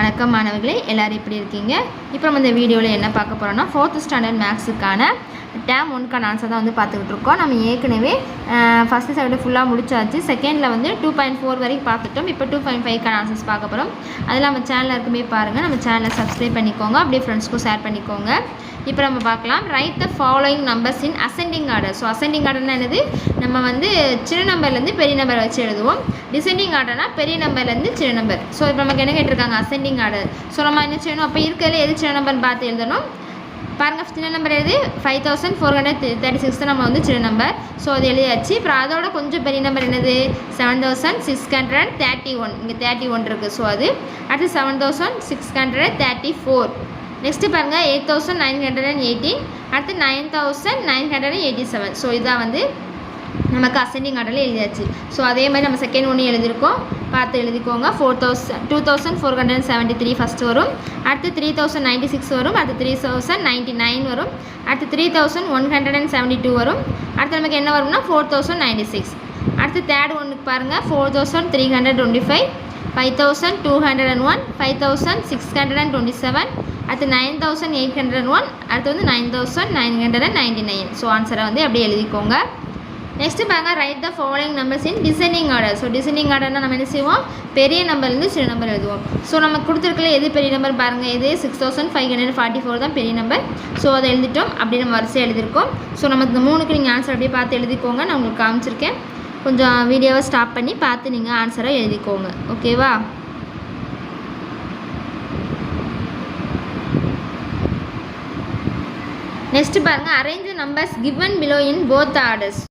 வணக்கம் மாணவர்களே, எல்லாரும் எப்படி இருக்கீங்க? இப்போ நம்ம இந்த வீடியோவில் என்ன பார்க்க போகிறோம்னா 4th ஸ்டாண்டர்ட் மேக்ஸுக்கான டேம் 1க்கான ஆன்சர் தான் வந்து பார்த்துக்கிட்டு இருக்கோம். நம்ம ஏற்கனவே ஃபஸ்ட்டு சைடு ஃபுல்லாக முடிச்சாச்சு. செகண்டில் வந்து 2.4 வரைக்கும் பார்த்துட்டோம். இப்போ 2.5க்கான ஆன்சர்ஸ் பார்க்க போகிறோம். அதில் நம்ம சேனலில் இருக்குமே பாருங்கள். நம்ம சேனலை சப்ஸ்கிரைப் பண்ணிக்கோங்க, அப்படியே ஃப்ரெண்ட்ஸ்க்கும் ஷேர் பண்ணிக்கோங்க. இப்போ நம்ம பார்க்கலாம். Write the following numbers in ascending order. So ascending ஆர்டர்னா என்னது? நம்ம வந்து சின்ன நம்பர்லேருந்து பெரிய நம்பர் வச்சு எழுதுவோம். டிசெண்டிங் ஆர்டர்னா பெரிய நம்பர்லேருந்து சின்ன நம்பர். ஸோ இப்போ நமக்கு என்ன கேட்டிருக்காங்க? Ascending order. ஸோ நம்ம என்ன செய்யணும்? அப்போ இருக்கிறதுல எது சின்ன நம்பர்னு பார்த்து எழுதணும். பாருங்கள், சின்ன நம்பர் எழுதி 5436 தான் நம்ம வந்து சின்ன நம்பர். ஸோ அது எழுதியாச்சு. அப்புறம் அதோட கொஞ்சம் பெரிய நம்பர் என்னது? 7631. இங்கே 31 இருக்குது. ஸோ அது அடுத்து 7634. நெக்ஸ்ட்டு பாருங்கள் 8918. அடுத்து 9987. ஸோ இதான் வந்து நமக்கு அசெண்டிங் ஆர்டரில் எழுதியாச்சு. ஸோ அதே மாதிரி நம்ம செகண்ட் ஒன்று எழுதியிருக்கோம், பார்த்து எழுதிக்கோங்க. 2473 ஃபஸ்ட்டு வரும். அடுத்து 3096 வரும். அடுத்து 3099 வரும். அடுத்து 3172 வரும். அடுத்து நமக்கு என்ன வரும்னா 4096. அடுத்து தேர்ட் ஒன்றுக்கு பாருங்கள் 4325, 5201, 5627, அடுத்து 9801, அடுத்து வந்து 9999. ஸோ ஆன்சரை வந்து அப்படியே எழுதிக்கோங்க. நெக்ஸ்ட்டு பாருங்கள், write the following numbers in descending order. So descending ஆர்டர்னால் நம்ம என்ன செய்வோம்? பெரிய நம்பர்லேருந்து சின்ன நம்பர் எழுதுவோம். ஸோ நம்ம கொடுத்துருக்கல எது பெரிய நம்பர் பாருங்கள், இது 6544 தான் பெரிய நம்பர். ஸோ அதை எழுதிட்டோம். அப்படி நம்ம வரிசை எழுதியிருக்கோம். ஸோ நமக்கு இந்த 3க்கு நீங்கள் ஆன்சர் அப்படியே பார்த்து எழுதிக்கோங்க. நான் உங்களுக்கு காமிச்சிருக்கேன். கொஞ்சம் வீடியோவை ஸ்டாப் பண்ணி பார்த்து நீங்கள் ஆன்சரை எழுதிக்கோங்க. ஓகேவா? நெக்ஸ்ட்டு பாருங்கள், arrange numbers given below in both orders.